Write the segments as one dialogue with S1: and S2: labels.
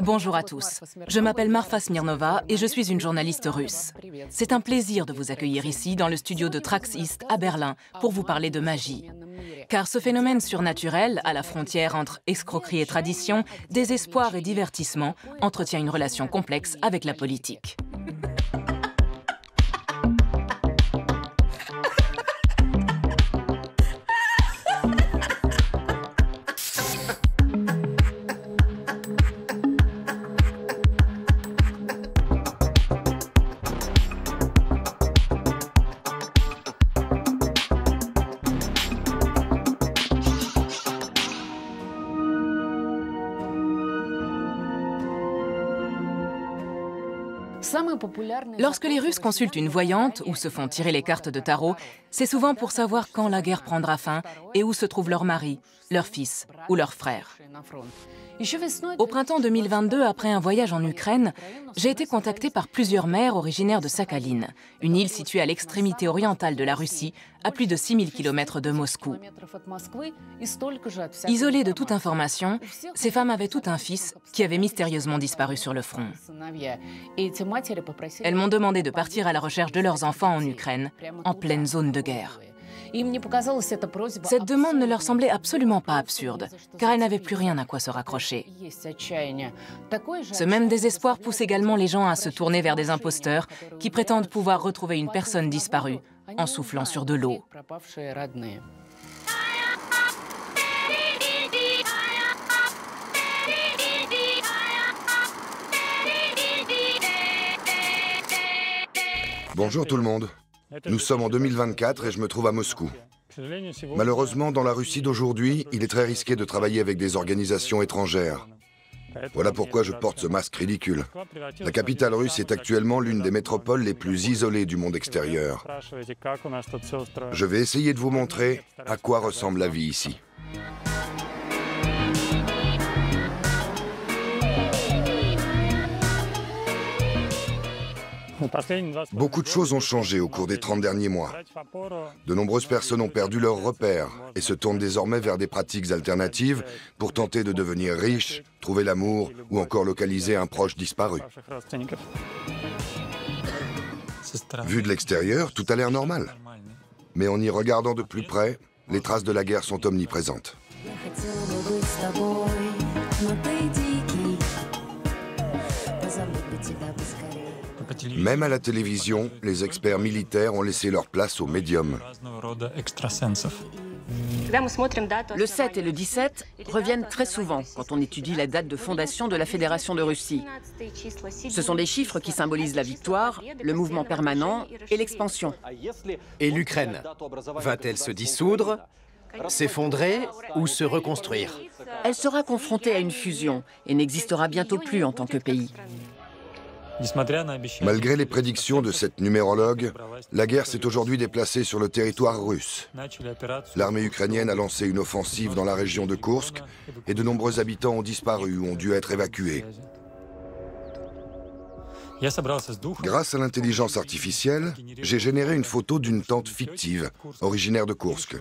S1: Bonjour à tous. Je m'appelle Marfa Smirnova et je suis une journaliste russe. C'est un plaisir de vous accueillir ici dans le studio de Trax East à Berlin pour vous parler de magie. Car ce phénomène surnaturel, à la frontière entre escroquerie et tradition, désespoir et divertissement, entretient une relation complexe avec la politique. Lorsque les Russes consultent une voyante ou se font tirer les cartes de tarot, c'est souvent pour savoir quand la guerre prendra fin et où se trouve leur mari, leur fils ou leur frère. Au printemps 2022, après un voyage en Ukraine, j'ai été contactée par plusieurs mères originaires de Sakhaline, une île située à l'extrémité orientale de la Russie, à plus de 6000 km de Moscou. Isolées de toute information, ces femmes avaient tout un fils qui avait mystérieusement disparu sur le front. Elles m'ont demandé de partir à la recherche de leurs enfants en Ukraine, en pleine zone de guerre. Cette demande ne leur semblait absolument pas absurde, car elles n'avaient plus rien à quoi se raccrocher. Ce même désespoir pousse également les gens à se tourner vers des imposteurs qui prétendent pouvoir retrouver une personne disparue en soufflant sur de l'eau.
S2: Bonjour tout le monde. Nous sommes en 2024 et je me trouve à Moscou. Malheureusement, dans la Russie d'aujourd'hui, il est très risqué de travailler avec des organisations étrangères. Voilà pourquoi je porte ce masque ridicule. La capitale russe est actuellement l'une des métropoles les plus isolées du monde extérieur. Je vais essayer de vous montrer à quoi ressemble la vie ici. Beaucoup de choses ont changé au cours des 30 derniers mois. De nombreuses personnes ont perdu leurs repères et se tournent désormais vers des pratiques alternatives pour tenter de devenir riches, trouver l'amour ou encore localiser un proche disparu. Vu de l'extérieur, tout a l'air normal. Mais en y regardant de plus près, les traces de la guerre sont omniprésentes. Même à la télévision, les experts militaires ont laissé leur place aux médiums.
S3: Le 7 et le 17 reviennent très souvent quand on étudie la date de fondation de la Fédération de Russie. Ce sont des chiffres qui symbolisent la victoire, le mouvement permanent et l'expansion.
S4: Et l'Ukraine, va-t-elle se dissoudre, s'effondrer ou se reconstruire?
S3: Elle sera confrontée à une fusion et n'existera bientôt plus en tant que pays.
S2: Malgré les prédictions de cette numérologue, la guerre s'est aujourd'hui déplacée sur le territoire russe. L'armée ukrainienne a lancé une offensive dans la région de Koursk et de nombreux habitants ont disparu ou ont dû être évacués. Grâce à l'intelligence artificielle, j'ai généré une photo d'une tante fictive, originaire de Koursk.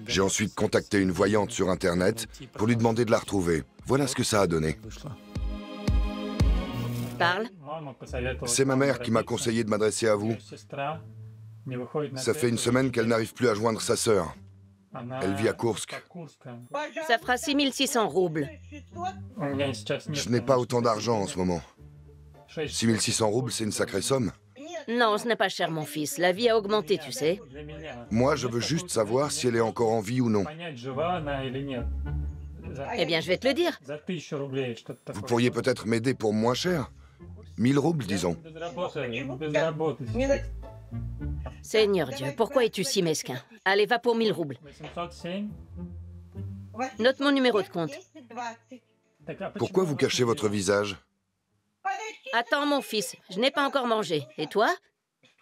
S2: J'ai ensuite contacté une voyante sur Internet pour lui demander de la retrouver. Voilà ce que ça a donné.
S3: Parle.
S2: C'est ma mère qui m'a conseillé de m'adresser à vous. Ça fait une semaine qu'elle n'arrive plus à joindre sa sœur. Elle vit à Koursk.
S3: Ça fera 6600 roubles.
S2: Je n'ai pas autant d'argent en ce moment. 6600 roubles, c'est une sacrée somme.
S3: Non, ce n'est pas cher, mon fils. La vie a augmenté, tu sais.
S2: Moi, je veux juste savoir si elle est encore en vie ou non.
S3: Eh bien, je vais te le dire.
S2: Vous pourriez peut-être m'aider pour moins cher. 1000 roubles, disons.
S3: Seigneur Dieu, pourquoi es-tu si mesquin? Allez, va pour 1000 roubles. Note mon numéro de compte.
S2: Pourquoi vous cachez votre visage?
S3: Attends, mon fils, je n'ai pas encore mangé. Et toi?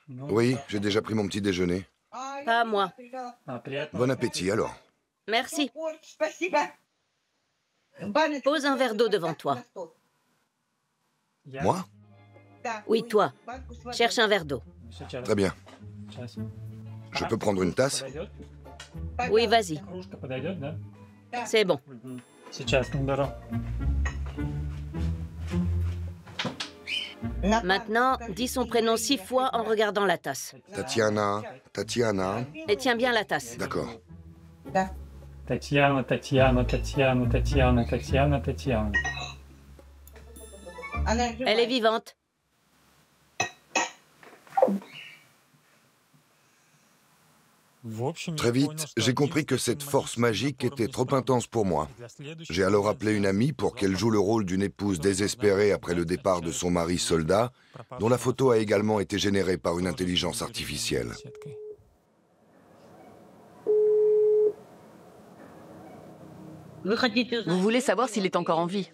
S2: Oui, j'ai déjà pris mon petit déjeuner.
S3: Pas moi.
S2: Bon appétit, alors.
S3: Merci. Pose un verre d'eau devant toi.
S2: Moi?
S3: Oui, toi. Cherche un verre d'eau.
S2: Très bien. Je peux prendre une tasse?
S3: Oui, vas-y. C'est bon.
S5: Maintenant, dis son prénom 6 fois en regardant la tasse.
S2: Tatiana, Tatiana.
S5: Et tiens bien la tasse.
S2: D'accord.
S6: Tatiana, Tatiana, Tatiana, Tatiana, Tatiana, Tatiana.
S5: Elle est vivante.
S2: Très vite, j'ai compris que cette force magique était trop intense pour moi. J'ai alors appelé une amie pour qu'elle joue le rôle d'une épouse désespérée après le départ de son mari soldat, dont la photo a également été générée par une intelligence artificielle.
S3: Vous voulez savoir s'il est encore en vie?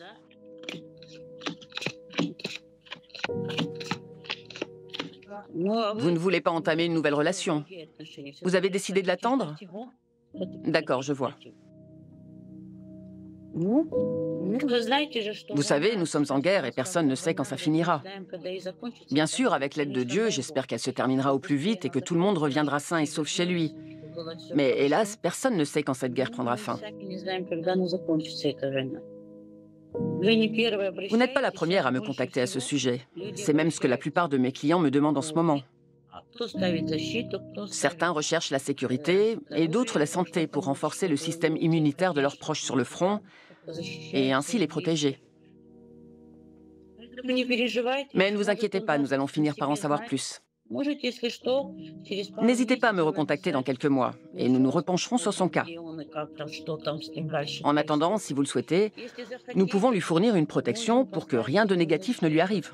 S3: Vous ne voulez pas entamer une nouvelle relation? Vous avez décidé de l'attendre? D'accord, je vois. Vous savez, nous sommes en guerre et personne ne sait quand ça finira. Bien sûr, avec l'aide de Dieu, j'espère qu'elle se terminera au plus vite et que tout le monde reviendra sain et sauf chez lui. Mais hélas, personne ne sait quand cette guerre prendra fin. Vous n'êtes pas la première à me contacter à ce sujet. C'est même ce que la plupart de mes clients me demandent en ce moment. Certains recherchent la sécurité et d'autres la santé pour renforcer le système immunitaire de leurs proches sur le front et ainsi les protéger. Mais ne vous inquiétez pas, nous allons finir par en savoir plus. N'hésitez pas à me recontacter dans quelques mois et nous nous repencherons sur son cas. En attendant, si vous le souhaitez, nous pouvons lui fournir une protection pour que rien de négatif ne lui arrive.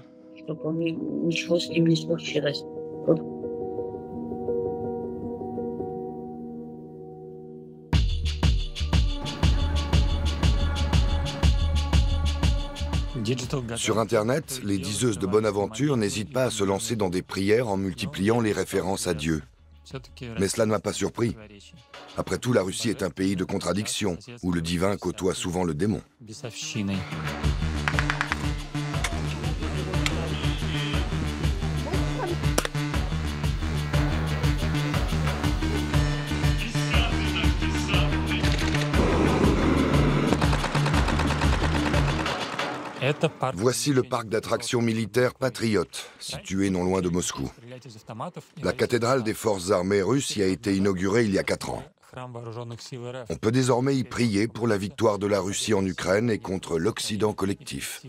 S2: Sur Internet, les diseuses de bonne aventure n'hésitent pas à se lancer dans des prières en multipliant les références à Dieu. Mais cela ne m'a pas surpris. Après tout, la Russie est un pays de contradictions, où le divin côtoie souvent le démon. Voici le parc d'attractions militaires Patriote, situé non loin de Moscou. La cathédrale des forces armées russes y a été inaugurée il y a 4 ans. On peut désormais y prier pour la victoire de la Russie en Ukraine et contre l'Occident collectif.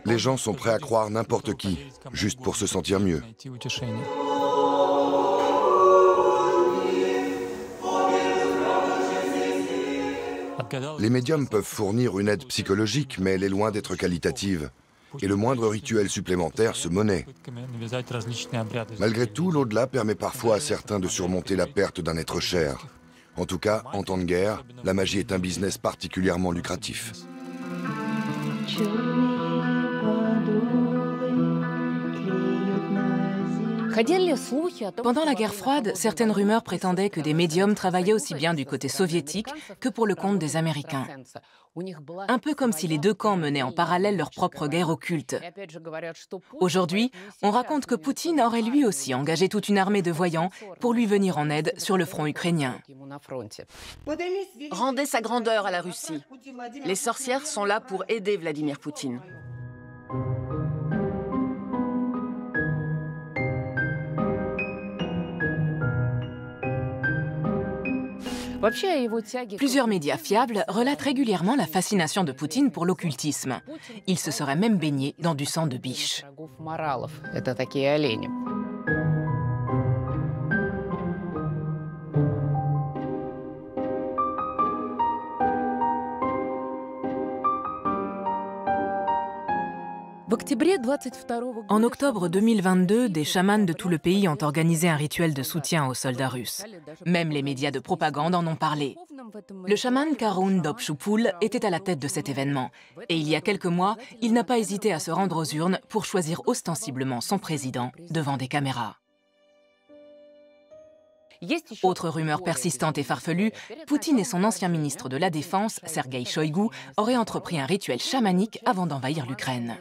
S2: Les gens sont prêts à croire n'importe qui, juste pour se sentir mieux. Les médiums peuvent fournir une aide psychologique, mais elle est loin d'être qualitative. Et le moindre rituel supplémentaire se monnaie. Malgré tout, l'au-delà permet parfois à certains de surmonter la perte d'un être cher. En tout cas, en temps de guerre, la magie est un business particulièrement lucratif.
S1: Pendant la guerre froide, certaines rumeurs prétendaient que des médiums travaillaient aussi bien du côté soviétique que pour le compte des Américains. Un peu comme si les deux camps menaient en parallèle leur propre guerre occulte. Aujourd'hui, on raconte que Poutine aurait lui aussi engagé toute une armée de voyants pour lui venir en aide sur le front ukrainien.
S3: Rendez sa grandeur à la Russie. Les sorcières sont là pour aider Vladimir Poutine.
S1: Plusieurs médias fiables relatent régulièrement la fascination de Poutine pour l'occultisme. Il se serait même baigné dans du sang de biche. En octobre 2022, des chamans de tout le pays ont organisé un rituel de soutien aux soldats russes. Même les médias de propagande en ont parlé. Le chaman Karun Dobchoupoul était à la tête de cet événement. Et il y a quelques mois, il n'a pas hésité à se rendre aux urnes pour choisir ostensiblement son président devant des caméras. Autre rumeur persistante et farfelue, Poutine et son ancien ministre de la Défense, Sergueï Shoïgu, auraient entrepris un rituel chamanique avant d'envahir l'Ukraine.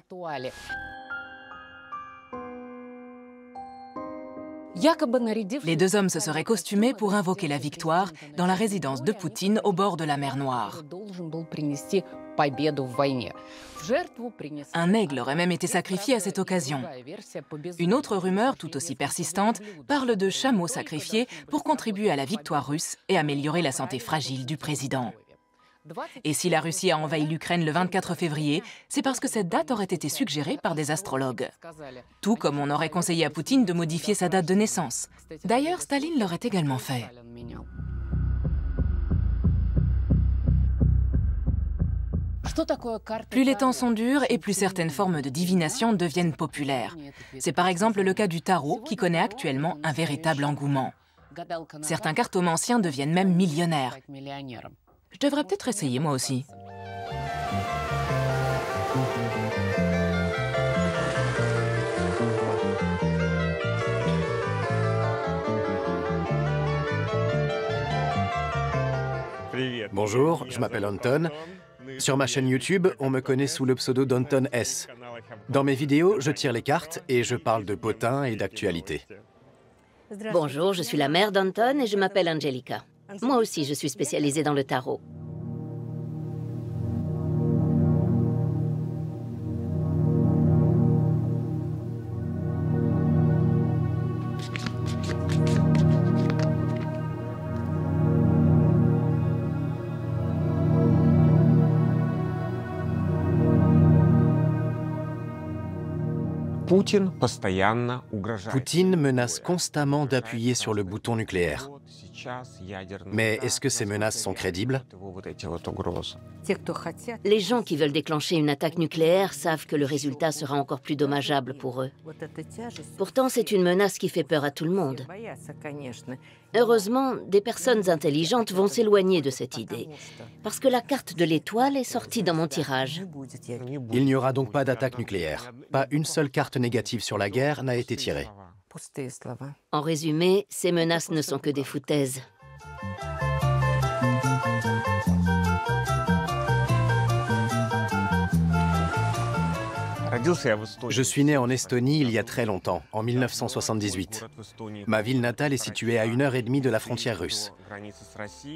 S1: Les deux hommes se seraient costumés pour invoquer la victoire dans la résidence de Poutine au bord de la mer Noire. Un aigle aurait même été sacrifié à cette occasion. Une autre rumeur, tout aussi persistante, parle de chameaux sacrifiés pour contribuer à la victoire russe et améliorer la santé fragile du président. Et si la Russie a envahi l'Ukraine le 24 février, c'est parce que cette date aurait été suggérée par des astrologues. Tout comme on aurait conseillé à Poutine de modifier sa date de naissance. D'ailleurs, Staline l'aurait également fait. Plus les temps sont durs et plus certaines formes de divination deviennent populaires. C'est par exemple le cas du tarot qui connaît actuellement un véritable engouement. Certains cartomanciens deviennent même millionnaires. Je devrais peut-être essayer moi aussi.
S4: Bonjour, je m'appelle Anton. Sur ma chaîne YouTube, on me connaît sous le pseudo d'Anton S. Dans mes vidéos, je tire les cartes et je parle de potins et d'actualité.
S5: Bonjour, je suis la mère d'Anton et je m'appelle Angelica. Moi aussi, je suis spécialisée dans le tarot.
S4: Poutine menace constamment d'appuyer sur le bouton nucléaire. Mais est-ce que ces menaces sont crédibles?
S5: Les gens qui veulent déclencher une attaque nucléaire savent que le résultat sera encore plus dommageable pour eux. Pourtant, c'est une menace qui fait peur à tout le monde. Heureusement, des personnes intelligentes vont s'éloigner de cette idée, parce que la carte de l'étoile est sortie dans mon tirage.
S4: Il n'y aura donc pas d'attaque nucléaire. Pas une seule carte négative sur la guerre n'a été tirée.
S5: En résumé, ces menaces ne sont que des foutaises.
S4: Je suis né en Estonie il y a très longtemps, en 1978. Ma ville natale est située à 1h30 de la frontière russe.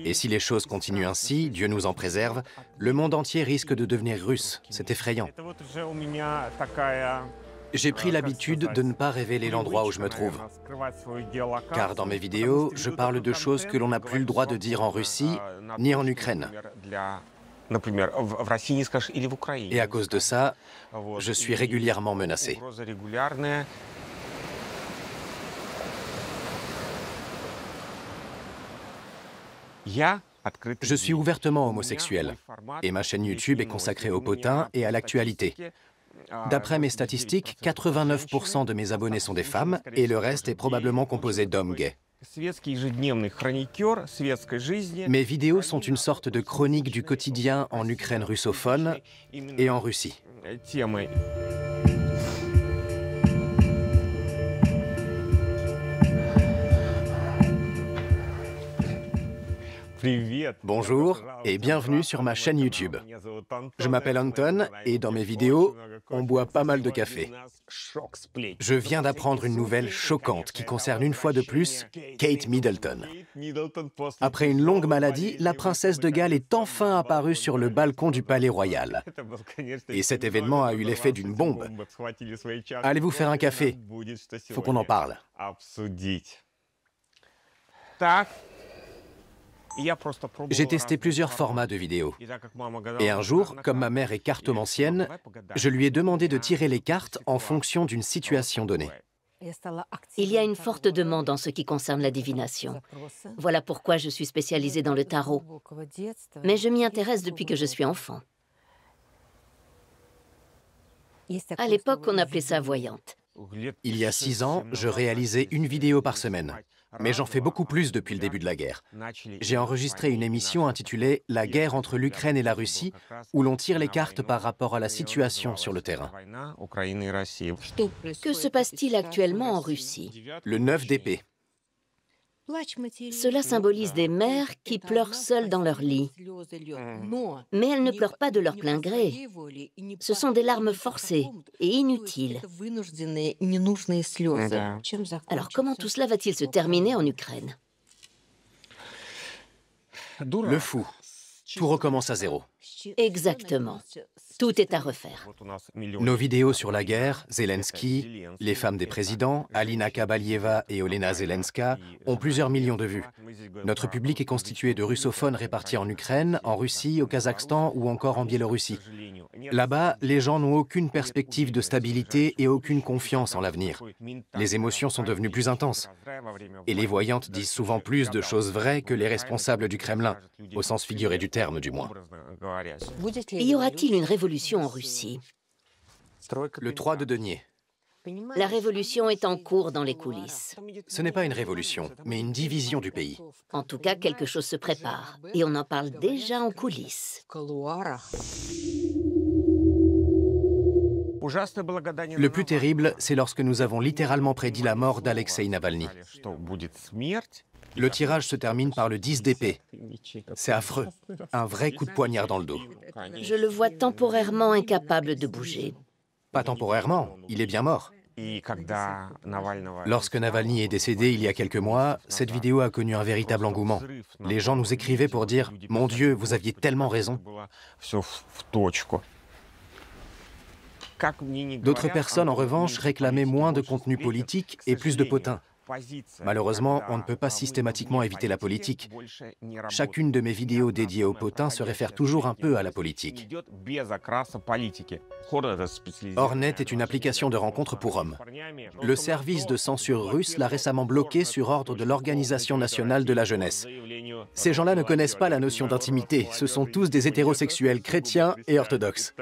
S4: Et si les choses continuent ainsi, Dieu nous en préserve, le monde entier risque de devenir russe. C'est effrayant. J'ai pris l'habitude de ne pas révéler l'endroit où je me trouve. Car dans mes vidéos, je parle de choses que l'on n'a plus le droit de dire en Russie, ni en Ukraine. Et à cause de ça, je suis régulièrement menacé. Je suis ouvertement homosexuel, et ma chaîne YouTube est consacrée aux potins et à l'actualité. D'après mes statistiques, 89% de mes abonnés sont des femmes, et le reste est probablement composé d'hommes gays. Mes vidéos sont une sorte de chronique du quotidien en Ukraine russophone et en Russie. Bonjour et bienvenue sur ma chaîne YouTube. Je m'appelle Anton et dans mes vidéos, on boit pas mal de café. Je viens d'apprendre une nouvelle choquante qui concerne une fois de plus Kate Middleton. Après une longue maladie, la princesse de Galles est enfin apparue sur le balcon du Palais Royal. Et cet événement a eu l'effet d'une bombe. Allez-vous faire un café? Faut qu'on en parle. J'ai testé plusieurs formats de vidéos. Et un jour, comme ma mère est cartomancienne, je lui ai demandé de tirer les cartes en fonction d'une situation donnée.
S5: Il y a une forte demande en ce qui concerne la divination. Voilà pourquoi je suis spécialisée dans le tarot. Mais je m'y intéresse depuis que je suis enfant. À l'époque, on appelait ça voyante.
S4: Il y a 6 ans, je réalisais une vidéo par semaine. Mais j'en fais beaucoup plus depuis le début de la guerre. J'ai enregistré une émission intitulée « La guerre entre l'Ukraine et la Russie » où l'on tire les cartes par rapport à la situation sur le terrain.
S5: Que se passe-t-il actuellement en Russie?
S4: Le 9 d'épée.
S5: Cela symbolise des mères qui pleurent seules dans leur lit. Mais elles ne pleurent pas de leur plein gré. Ce sont des larmes forcées et inutiles. Alors comment tout cela va-t-il se terminer en Ukraine?
S4: Le fou. Tout recommence à zéro.
S5: Exactement. Tout est à refaire.
S4: Nos vidéos sur la guerre, Zelensky, les femmes des présidents, Alina Kabalieva et Olena Zelenska, ont plusieurs millions de vues. Notre public est constitué de russophones répartis en Ukraine, en Russie, au Kazakhstan ou encore en Biélorussie. Là-bas, les gens n'ont aucune perspective de stabilité et aucune confiance en l'avenir. Les émotions sont devenues plus intenses. Et les voyantes disent souvent plus de choses vraies que les responsables du Kremlin, au sens figuré du terme du moins.
S5: Y aura-t-il une révolution en Russie?
S4: Le 3 de denier.
S5: La révolution est en cours dans les coulisses.
S4: Ce n'est pas une révolution, mais une division du pays.
S5: En tout cas, quelque chose se prépare. Et on en parle déjà en coulisses.
S4: Le plus terrible, c'est lorsque nous avons littéralement prédit la mort d'Alexeï Navalny. Le tirage se termine par le 10 d'épée. C'est affreux. Un vrai coup de poignard dans le dos.
S5: Je le vois temporairement incapable de bouger.
S4: Pas temporairement, il est bien mort. Lorsque Navalny est décédé il y a quelques mois, cette vidéo a connu un véritable engouement. Les gens nous écrivaient pour dire « Mon Dieu, vous aviez tellement raison ». D'autres personnes, en revanche, réclamaient moins de contenu politique et plus de potin. Malheureusement, on ne peut pas systématiquement éviter la politique. Chacune de mes vidéos dédiées au potin se réfère toujours un peu à la politique. Hornet est une application de rencontre pour hommes. Le service de censure russe l'a récemment bloqué sur ordre de l'Organisation nationale de la jeunesse. Ces gens-là ne connaissent pas la notion d'intimité. Ce sont tous des hétérosexuels chrétiens et orthodoxes.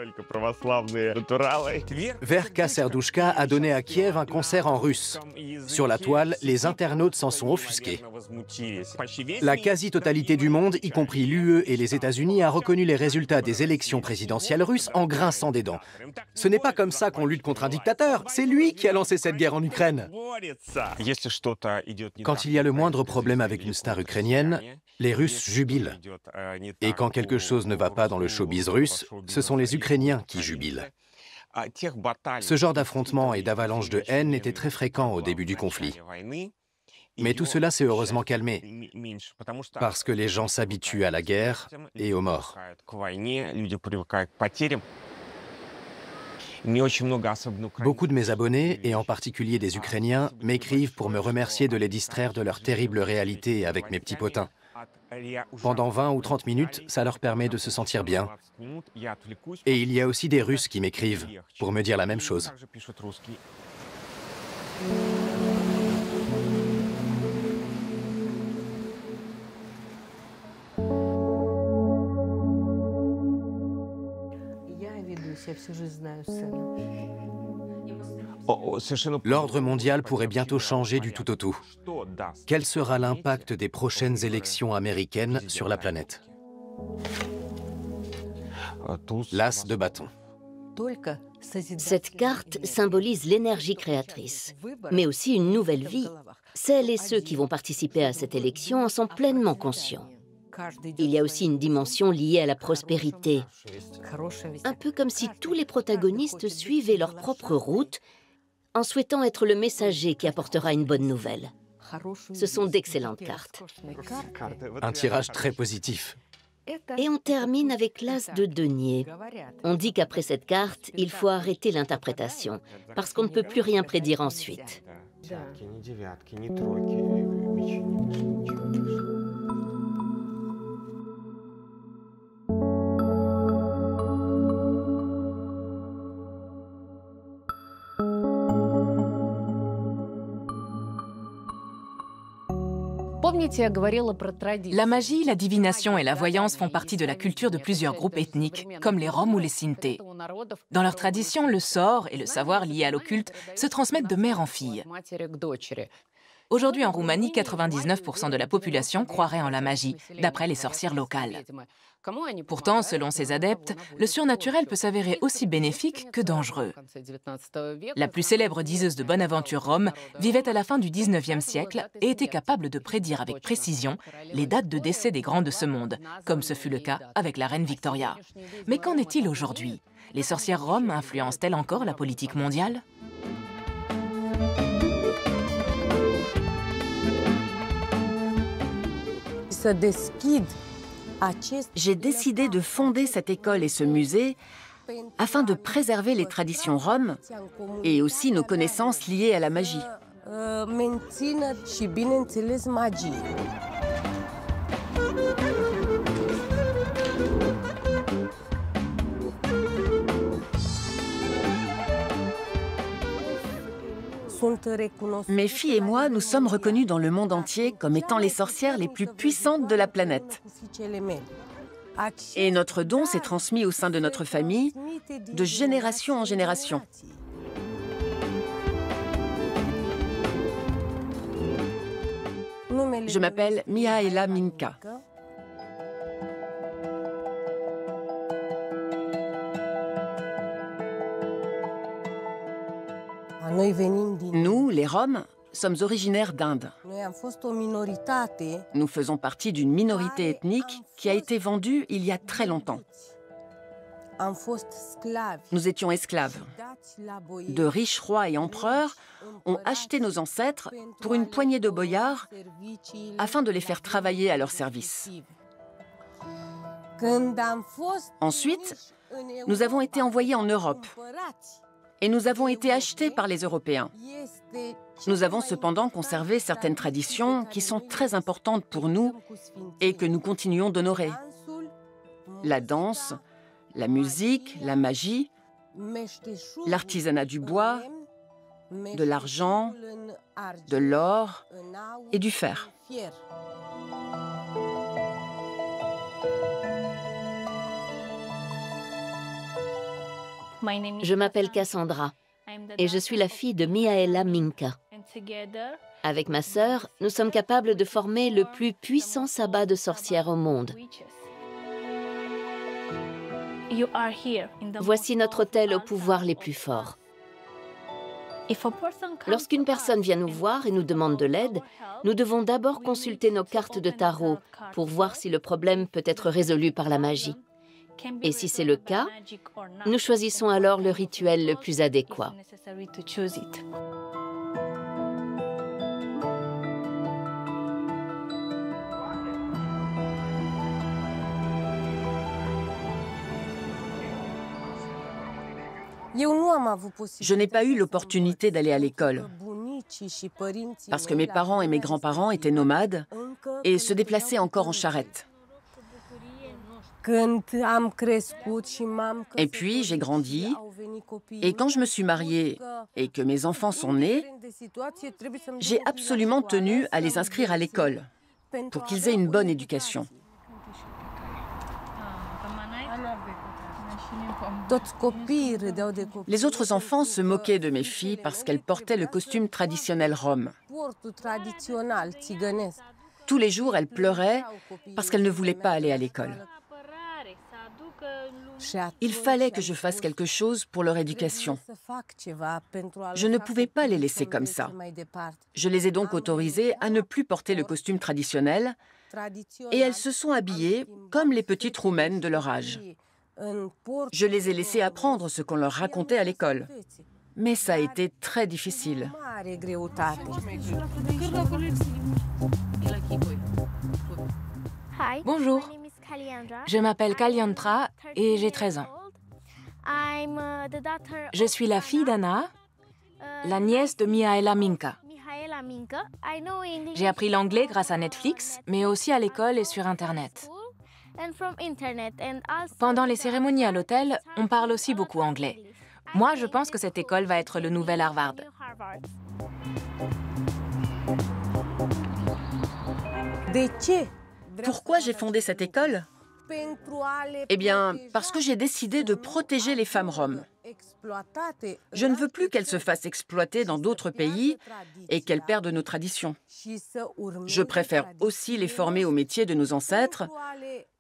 S4: Verka Serdushka a donné à Kiev un concert en russe. Sur la toile, les internautes s'en sont offusqués. La quasi-totalité du monde, y compris l'UE et les États-Unis, a reconnu les résultats des élections présidentielles russes en grinçant des dents. Ce n'est pas comme ça qu'on lutte contre un dictateur, c'est lui qui a lancé cette guerre en Ukraine. Quand il y a le moindre problème avec une star ukrainienne, les Russes jubilent. Et quand quelque chose ne va pas dans le showbiz russe, ce sont les Ukrainiens qui jubilent. Ce genre d'affrontement et d'avalanche de haine était très fréquent au début du conflit. Mais tout cela s'est heureusement calmé, parce que les gens s'habituent à la guerre et aux morts. Beaucoup de mes abonnés, et en particulier des Ukrainiens, m'écrivent pour me remercier de les distraire de leur terrible réalité avec mes petits potins. Pendant 20 ou 30 minutes, ça leur permet de se sentir bien. Et il y a aussi des Russes qui m'écrivent pour me dire la même chose. L'ordre mondial pourrait bientôt changer du tout au tout. Quel sera l'impact des prochaines élections américaines sur la planète? L'as de bâton.
S5: Cette carte symbolise l'énergie créatrice, mais aussi une nouvelle vie. Celles et ceux qui vont participer à cette élection en sont pleinement conscients. Il y a aussi une dimension liée à la prospérité. Un peu comme si tous les protagonistes suivaient leur propre route en souhaitant être le messager qui apportera une bonne nouvelle. Ce sont d'excellentes cartes.
S4: Un tirage très positif.
S5: Et on termine avec l'as de denier. On dit qu'après cette carte, il faut arrêter l'interprétation, parce qu'on ne peut plus rien prédire ensuite.
S1: La magie, la divination et la voyance font partie de la culture de plusieurs groupes ethniques, comme les Roms ou les Sinti. Dans leur tradition, le sort et le savoir liés à l'occulte se transmettent de mère en fille. Aujourd'hui en Roumanie, 99% de la population croirait en la magie, d'après les sorcières locales. Pourtant, selon ces adeptes, le surnaturel peut s'avérer aussi bénéfique que dangereux. La plus célèbre diseuse de bonne aventure Rome vivait à la fin du 19e siècle et était capable de prédire avec précision les dates de décès des grands de ce monde, comme ce fut le cas avec la reine Victoria. Mais qu'en est-il aujourd'hui? Les sorcières roms influencent-elles encore la politique mondiale?
S3: J'ai décidé de fonder cette école et ce musée afin de préserver les traditions roms et aussi nos connaissances liées à la magie. Mes filles et moi, nous sommes reconnus dans le monde entier comme étant les sorcières les plus puissantes de la planète. Et notre don s'est transmis au sein de notre famille, de génération en génération. Je m'appelle Mihaela Minca. Nous, les Roms, sommes originaires d'Inde. Nous faisons partie d'une minorité ethnique qui a été vendue il y a très longtemps. Nous étions esclaves. De riches rois et empereurs ont acheté nos ancêtres pour une poignée de boyards afin de les faire travailler à leur service. Ensuite, nous avons été envoyés en Europe et nous avons été achetés par les Européens. Nous avons cependant conservé certaines traditions qui sont très importantes pour nous et que nous continuons d'honorer. La danse, la musique, la magie, l'artisanat du bois, de l'argent, de l'or et du fer.
S5: Je m'appelle Cassandra et je suis la fille de Mihaela Minca. Avec ma sœur, nous sommes capables de former le plus puissant sabbat de sorcières au monde. Voici notre hôtel aux pouvoirs les plus forts. Lorsqu'une personne vient nous voir et nous demande de l'aide, nous devons d'abord consulter nos cartes de tarot pour voir si le problème peut être résolu par la magie. Et si c'est le cas, nous choisissons alors le rituel le plus adéquat.
S3: Je n'ai pas eu l'opportunité d'aller à l'école parce que mes parents et mes grands-parents étaient nomades et se déplaçaient encore en charrette. Et puis, j'ai grandi, et quand je me suis mariée et que mes enfants sont nés, j'ai absolument tenu à les inscrire à l'école pour qu'ils aient une bonne éducation. Les autres enfants se moquaient de mes filles parce qu'elles portaient le costume traditionnel rom. Tous les jours, elles pleuraient parce qu'elles ne voulaient pas aller à l'école. Il fallait que je fasse quelque chose pour leur éducation. Je ne pouvais pas les laisser comme ça. Je les ai donc autorisées à ne plus porter le costume traditionnel et elles se sont habillées comme les petites roumaines de leur âge. Je les ai laissées apprendre ce qu'on leur racontait à l'école. Mais ça a été très difficile.
S1: Bonjour, je m'appelle Kalyantra et j'ai 13 ans. Je suis la fille d'Anna, la nièce de Mihaela Minca. J'ai appris l'anglais grâce à Netflix, mais aussi à l'école et sur Internet. Pendant les cérémonies à l'hôtel, on parle aussi beaucoup anglais. Moi, je pense que cette école va être le nouvel Harvard.
S3: Pourquoi j'ai fondé cette école? Eh bien, parce que j'ai décidé de protéger les femmes roms. Je ne veux plus qu'elles se fassent exploiter dans d'autres pays et qu'elles perdent nos traditions. Je préfère aussi les former au métier de nos ancêtres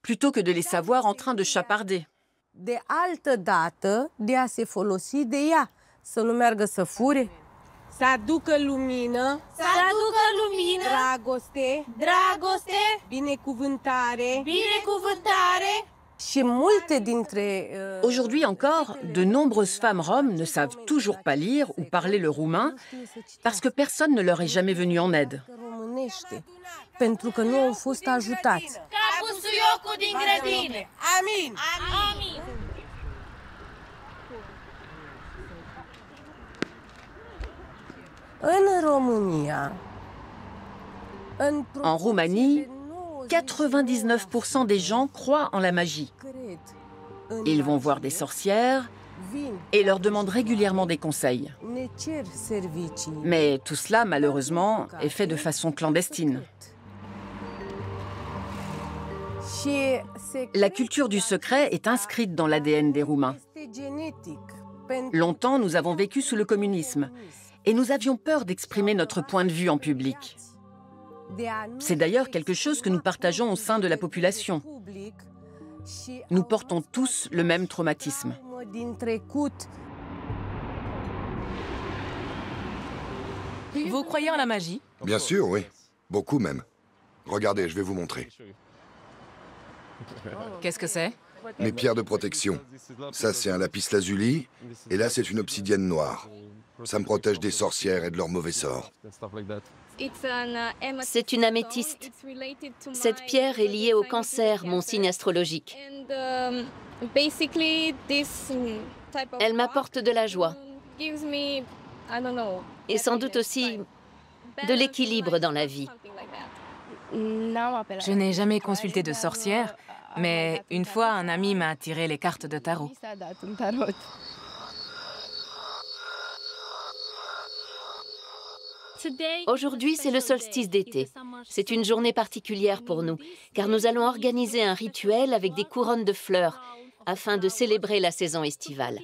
S3: plutôt que de les savoir en train de chaparder.
S7: De altă dată de a se folosi de ea, să nu meargă să fure, să aducă lumină, dragoste, binecuvântare, și multe dintre
S3: Aujourd'hui encore, de nombreuses femmes roms ne savent toujours pas lire ou parler le roumain parce que personne ne leur est jamais venu en aide.
S7: românește, pentru că nu au fost ajutați. Amin. În România,
S3: En Roumanie, 99% des gens croient en la magie. Ils vont voir des sorcières et leur demandent régulièrement des conseils.
S7: ne cer servicii.
S3: Mais tout cela, malheureusement, est fait de façon clandestine.
S7: Și
S3: La culture du secret est inscrite dans l'ADN des Roumains.
S7: este genetic. Pentru
S3: Longtemps, nous avons vécu sous le communisme et nous avions peur d'exprimer notre point de vue en public.
S7: de a nu
S3: C'est d'ailleurs quelque chose que nous partageons au sein de la population.
S7: public și
S3: Nous portons tous le même traumatisme.
S7: din trecut.
S1: Vous croyez en la magie?
S2: Bien sûr, oui. Beaucoup même. Regardez, je vais vous montrer.
S1: Qu'est-ce que c'est?
S2: Mes pierres de protection. Ça, c'est un lapis lazuli, et là, c'est une obsidienne noire. Ça me protège des sorcières et de leurs mauvais sorts.
S5: C'est une améthyste. Cette pierre est liée au cancer, mon signe astrologique. Elle m'apporte de la joie et sans doute aussi de l'équilibre dans la vie.
S1: Je n'ai jamais consulté de sorcière, mais une fois, un ami m'a tiré les cartes de tarot.
S5: Aujourd'hui, c'est le solstice d'été. C'est une journée particulière pour nous, car nous allons organiser un rituel avec des couronnes de fleurs afin de célébrer la saison estivale.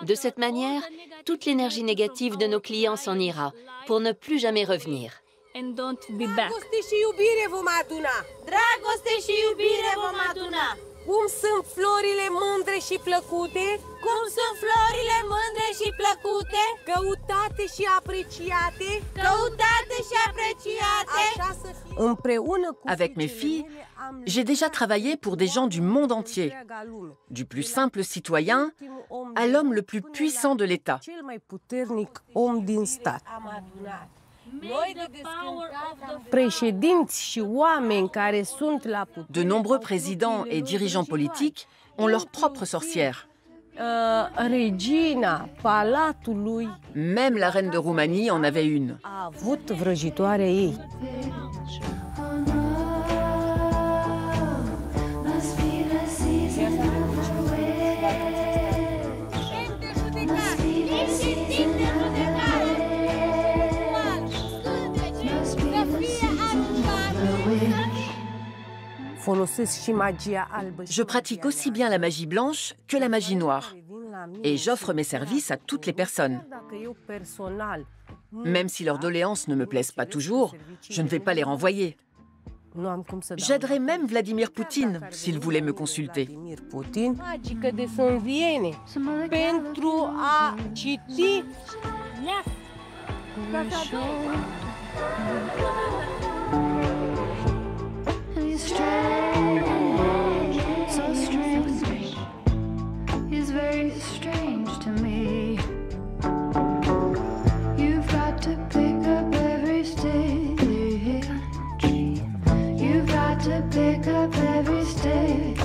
S5: De cette manière, toute l'énergie négative de nos clients s'en ira, pour ne plus jamais revenir.
S7: Dragoste și iubire vom aduna. Dragoste și iubire vom aduna. Cum sunt florile mândre și plăcute? Cum sunt florile mândre și plăcute? Căutate și apreciate. Căutate și apreciate. Așa să fie. Împreună cu
S3: Avec mes filles, j'ai déjà travaillé pour des gens du monde entier, du plus simple citoyen à l'homme le plus puissant de l'État.
S7: cel mai puternic om din stat. Președinți și oameni care sunt la putere.
S3: De nombreux présidents et dirigeants politiques ont leur propre sorcière.
S7: Regina palatului
S3: Même la reine de Roumanie en avait une.
S7: a avut vrăjitoarea ei. Folosesc și magia albă.
S3: Je pratique aussi bien la magie blanche que la magie noire. Et j'offre mes services à toutes les personnes.
S7: Dacă eu personal
S3: Même si leurs doléances ne me plaisent pas toujours, je ne vais pas les renvoyer.
S7: nu am cum să dau.
S3: J'aiderai même Vladimir Poutine s'il voulait me consulter.
S7: Vladimir Putin, magică de sânziene, pentru a citi.
S8: So strange, is very strange to me. You've got to pick up every stage. You've got to pick up every stage.